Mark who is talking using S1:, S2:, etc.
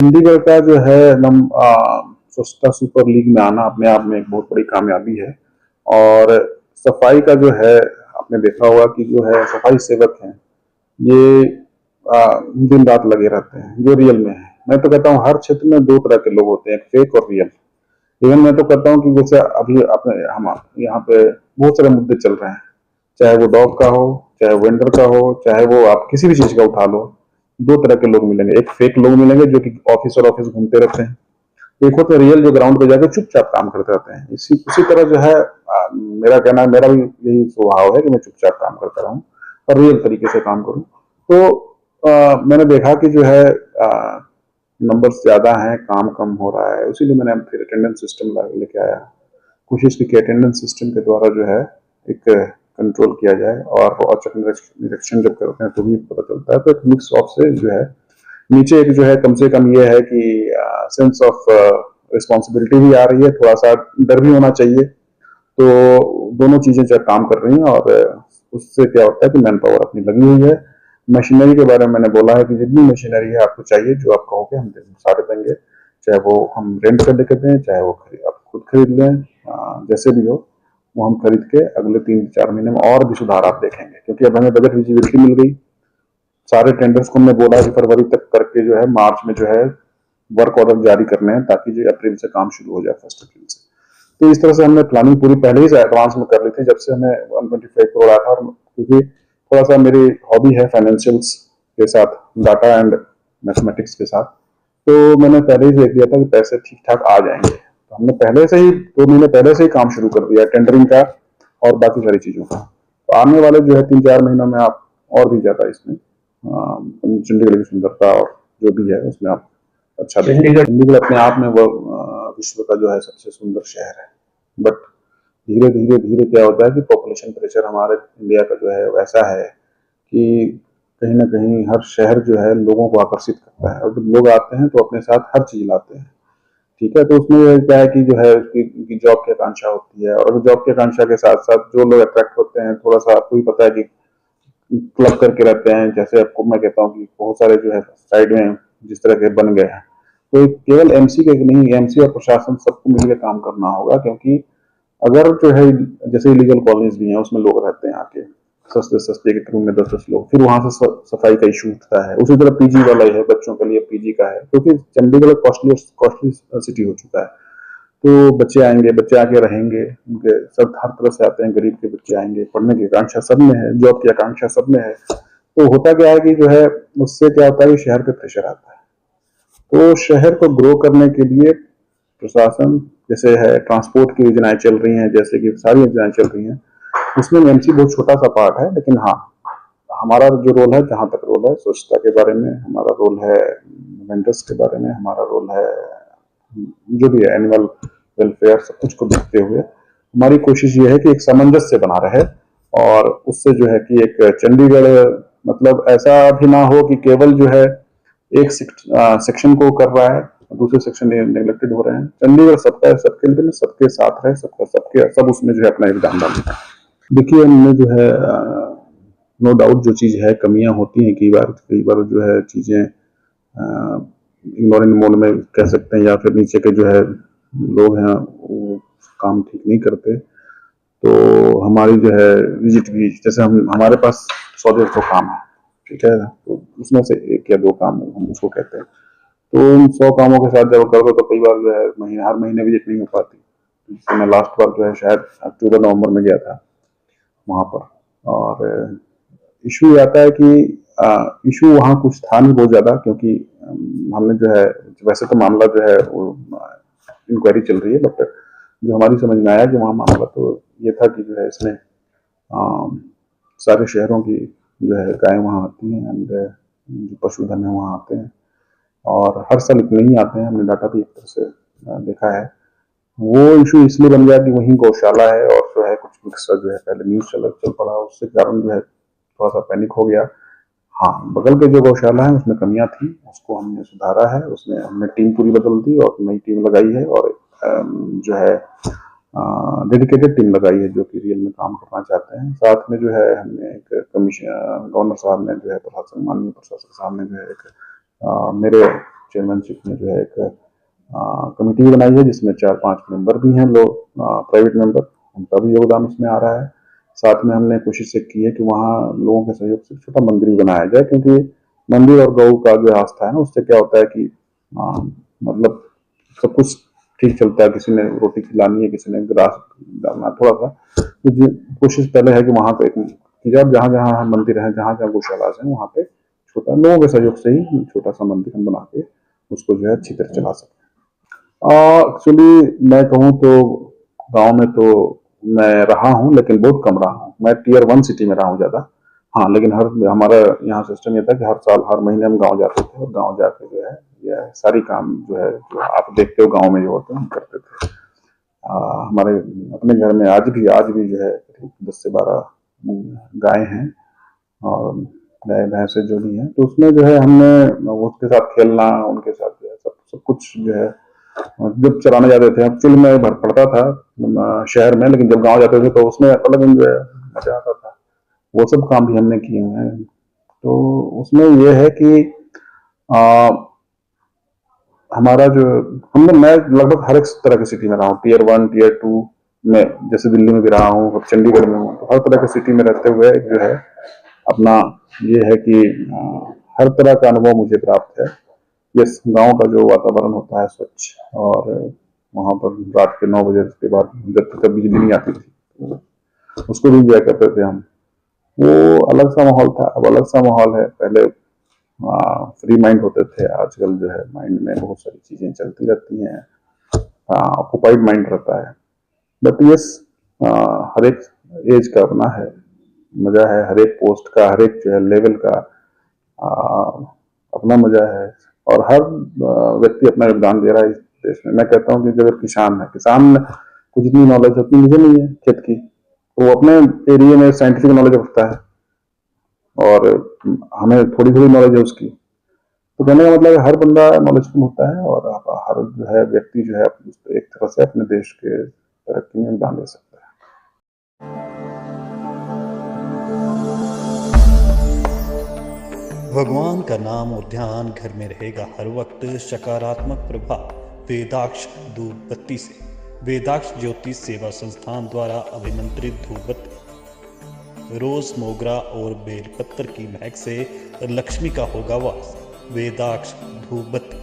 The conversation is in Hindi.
S1: चंडीगढ़ का जो है स्वच्छता सुपर लीग में आना अपने आप में एक बहुत बड़ी कामयाबी है। और सफाई का जो है, आपने देखा होगा कि जो है सफाई सेवक हैं, ये दिन रात लगे रहते हैं जो रियल में है। मैं तो कहता हूँ हर क्षेत्र में दो तरह के लोग होते हैं, एक फेक और रियल। इवन मैं तो कहता हूँ कि जैसे अभी अपने हम यहाँ पे बहुत सारे मुद्दे चल रहे हैं, चाहे वो डॉग का हो, चाहे वेंडर का हो, चाहे वो आप किसी भी चीज का उठा लो। दो तरह के लोग मिलेंगे, एक फेक लोग मिलेंगे जो कि ऑफिस और ऑफिस घूमते रहते हैं, एक होते रियल जो ग्राउंड पे जाकर चुपचाप काम करते रहते हैं। इसी उसी तरह जो है मेरा कहना है, मेरा भी यही स्वभाव है कि मैं चुपचाप काम करता रहूं और रियल तरीके से काम करूं। तो मैंने देखा कि जो है नंबर्स ज्यादा हैं, काम कम हो रहा है, इसीलिए मैंने फिर अटेंडेंस सिस्टम लेके आया। कोशिश की कि अटेंडेंस सिस्टम के द्वारा जो है एक कंट्रोल किया जाए, और औचक निरीक्षण जब करते हैं तो भी पता चलता है। तो एक मिक्स ऑफ से जो है नीचे एक जो है कम से कम ये है कि सेंस ऑफ रिस्पॉन्सिबिलिटी भी आ रही है, थोड़ा सा डर भी होना चाहिए। तो दोनों चीजें जब काम कर रही हैं, और उससे क्या होता है कि मैन पावर अपनी लगी हुई है। मशीनरी के बारे में मैंने बोला है कि जितनी मशीनरी है आपको चाहिए, जो आप कहोगे हम सारे देंगे, चाहे वो हम रेंट कर लेके दें, चाहे वो आप खुद खरीद लें, जैसे भी हो वो हम खरीद के अगले 3-4 महीने में और भी सुधार आप देखेंगे, क्योंकि अब हमें बजट विजिबिलिटी मिल गई। सारे टेंडर्स को हमने बोला कि फरवरी तक करके जो है मार्च में जो है वर्क ऑर्डर जारी करने हैं, ताकि जो अप्रैल से काम शुरू हो जाए, 1 अप्रैल से। तो इस तरह से हमने प्लानिंग पूरी पहले ही से एडवांस में कर ली थी, जब से हमें 125 करोड़ आया था। और क्योंकि थोड़ा सा मेरी हॉबी है फाइनेंशियल्स के साथ, डाटा एंड मैथमेटिक्स के साथ, तो मैंने पहले ही देख लिया था कि पैसे ठीक ठाक आ जाएंगे। तो हमने पहले से ही 2 महीने पहले से ही काम शुरू कर दिया, टेंडरिंग का और बाकी सारी चीजों का। तो आने वाले जो है 3-4 महीनों में आप और भी ज्यादा इसमें चंडीगढ़ की सुंदरता और जो भी है उसमें आप अच्छा देखेंगे। चंडीगढ़ अपने आप में वो विश्व का जो है सबसे सुंदर शहर है। बट धीरे धीरे धीरे क्या होता है कि पॉपुलेशन प्रेशर हमारे इंडिया का जो है वैसा है कि कहीं ना कहीं हर शहर जो है लोगों को आकर्षित करता है, और जब लोग आते हैं तो अपने साथ हर चीज लाते हैं। ठीक है, तो उसमें क्या है कि जो है उनकी जॉब की आकांक्षा होती है, और जॉब की आकांक्षा के साथ साथ जो लोग अट्रैक्ट होते हैं, थोड़ा सा आपको भी पता है कि क्लब करके रहते हैं, जैसे आपको मैं कहता हूँ कि बहुत सारे जो है साइड में जिस तरह के बन गए हैं। तो केवल एमसी के नहीं, एमसी और प्रशासन सबको मिलकर काम करना होगा, क्योंकि अगर जो है जैसे इलीगल कॉलोनीज भी हैं उसमें लोग रहते हैं आके, सस्ते सस्ते के रूम में 10-10 लोग, फिर वहां से सफाई का इशू उठता है। उसी तरह पीजी वाला ही है, बच्चों के लिए पीजी का है, क्योंकि चंडीगढ़ कॉस्टली कॉस्टली सिटी हो चुका है। तो बच्चे आएंगे, बच्चे आके रहेंगे, उनके सब हर तरह से आते हैं, गरीब के बच्चे आएंगे, पढ़ने की आकांक्षा सब में है, जॉब की आकांक्षा सब में है। तो होता क्या है कि जो है उससे क्या होता है कि शहर पे प्रेशर आता है। तो शहर को ग्रो करने के लिए प्रशासन, जैसे है ट्रांसपोर्ट की योजनाएं चल रही हैं, जैसे कि सारी योजनाएं चल रही हैं, उसमें एमसी बहुत छोटा सा पार्ट है। लेकिन हाँ, हमारा जो रोल है, जहां तक रोल है स्वच्छता के बारे में, हमारा रोल है वेंडर्स के बारे में, हमारा रोल है जो भी है एनिमल वेलफेयर, सब कुछ को देखते हुए हमारी कोशिश ये है कि एक सामंजस्य बना रहे, और उससे जो है कि एक चंडीगढ़ मतलब ऐसा भी ना हो कि केवल जो है एक सेक्शन को कर रहा है, दूसरे सेक्शन नेग्लेक्टेड हो रहे हैं। चंडीगढ़ सबका है, सबके लिए सबके साथ रहे, सबका सबके सब उसमें जो है अपना योगदान डालना है। देखिए हमने जो है नो डाउट जो चीज़ है, कमियां होती हैं कई बार जो है चीज़ें इग्नोरेंट मोड में कह सकते हैं, या फिर नीचे के जो है लोग हैं वो काम ठीक नहीं करते। तो हमारी जो है विजिट भी, जैसे हम हमारे पास 100-150 काम है, ठीक है, तो उसमें से 1 या 2 काम हम उसको कहते हैं। तो उन 100 कामों के साथ जब करो तो कई बार जो है हर महीने विजिट नहीं हो पाती। जैसे मैं लास्ट बार जो है शायद अक्टूबर-नवंबर में गया था वहां पर, और इशू ये आता है कि इशू वहाँ कुछ था नहीं बहुत ज्यादा, क्योंकि हमने जो है, वैसे तो मामला जो है वो इंक्वायरी चल रही है, बट जो हमारी समझ में आया कि वहाँ मामला तो ये था कि जो है इसमें सारे शहरों की जो है गायें वहाँ आती हैं, एंड जो पशुधन है वहाँ आते हैं, और हर साल इतने ही आते हैं। हमने डाटा भी एक तरह से देखा है। वो इशू इसलिए बन गया कि वहीं गौशाला है, और जो है कुछ मिक्सर जो है पहले न्यूज चल पड़ा, उसके कारण जो है थोड़ा सा पैनिक हो गया। हाँ, बगल के जो गौशाला है उसमें कमियां थी, उसको हमने सुधारा है, उसमें हमने टीम पूरी बदल दी और नई टीम लगाई है, और जो है डेडिकेटेड टीम लगाई है जो कि रियल में काम करना चाहते हैं। साथ में जो है हमने एक कमीशन, गवर्नर साहब ने जो है प्रशासन, माननीय प्रशासक साहब ने जो है एक मेरे चेयरमैनशिप में जो है एक कमेटी बनाई है जिसमें 4-5 मेंबर भी हैं, लोग प्राइवेट मेंबर, उनका भी योगदान उसमें आ रहा है। साथ में हमने कोशिश की है कि वहाँ लोगों के सहयोग से छोटा मंदिर भी बनाया जाए, क्योंकि मंदिर और गौ का जो आस्था है ना, उससे क्या होता है कि मतलब सब कुछ ठीक चलता है। किसी ने रोटी खिलानी है, किसी ने ग्रास डालना, थोड़ा सा तो कोशिश पहले है कि वहाँ पे जब जहाँ जहाँ मंदिर है, जहाँ जहाँ गौशाला है, वहाँ पे छोटा लोगों के सहयोग से ही छोटा सा मंदिर हम बना के उसको जो है अच्छी तरह चला सकते हैं। एक्चुअली मैं कहूँ तो गांव में तो मैं रहा हूँ, लेकिन बहुत कम रहा हूँ। मैं टियर 1 सिटी में रहा हूँ ज्यादा। हाँ, लेकिन हमारा यहाँ सिस्टम ये था कि हर साल हर महीने हम गांव जाते थे, और गांव जाके जो है ये सारी काम जो है जो आप देखते हो गांव में जो होते हैं हम करते थे। हमारे अपने घर में आज भी जो है 10 से 12 गाय हैं, और गाय भैंसे जो भी हैं, तो उसमें जो है हमने उसके साथ खेलना, उनके साथ जो है सब कुछ जो है जब चराने जाते थे। एक्चुअली मैं भर पड़ता था शहर में, लेकिन जब गांव जाते थे तो उसमें अलग जो है मजा आता था। वो सब काम भी हमने किए हुए हैं। तो उसमें ये है कि आ, हमारा जो मैं लगभग हर एक तरह की सिटी में रहा हूँ, टियर 1 टियर 2 में, जैसे दिल्ली में भी रहा हूँ और चंडीगढ़ में हूँ। तो हर तरह की सिटी में रहते हुए जो है अपना ये है कि हर तरह का अनुभव मुझे प्राप्त है। ये गांव का जो वातावरण होता है स्वच्छ, और वहां पर रात के 9 बजे के बाद जब तक बिजली नहीं आती थी उसको भी एंजॉय करते थे हम। वो अलग सा माहौल था, अब अलग सा माहौल है। पहले फ्री माइंड होते थे, आजकल जो है माइंड में बहुत सारी चीजें चलती रहती हैं, ऑक्युपाइड माइंड रहता है। बट यस, हर एक एज का अपना है मजा है, हर एक पोस्ट का, हर एक जो है लेवल का आ, अपना मजा है, और हर व्यक्ति अपना योगदान दे रहा है इस देश में। मैं कहता हूँ कि अगर किसान को जितनी नॉलेज होती मुझे नहीं है खेत की, तो वो अपने एरिया में साइंटिफिक नॉलेज रखता है, और हमें थोड़ी थोड़ी नॉलेज है उसकी। तो कहने का मतलब है हर बंदा नॉलेजफुल होता है, और हर जो है व्यक्ति जो है एक तरह से अपने देश के तरक्की में योगदान दे सकता है।
S2: भगवान का नाम और ध्यान घर में रहेगा हर वक्त। सकारात्मक प्रभाव वेदाक्ष धूप बत्ती से। वेदाक्ष ज्योतिष सेवा संस्थान द्वारा अभिमंत्रित धूप बत्ती रोज, मोगरा और बेलपत्र की महक से लक्ष्मी का होगा वास। वेदाक्ष धूप बत्ती।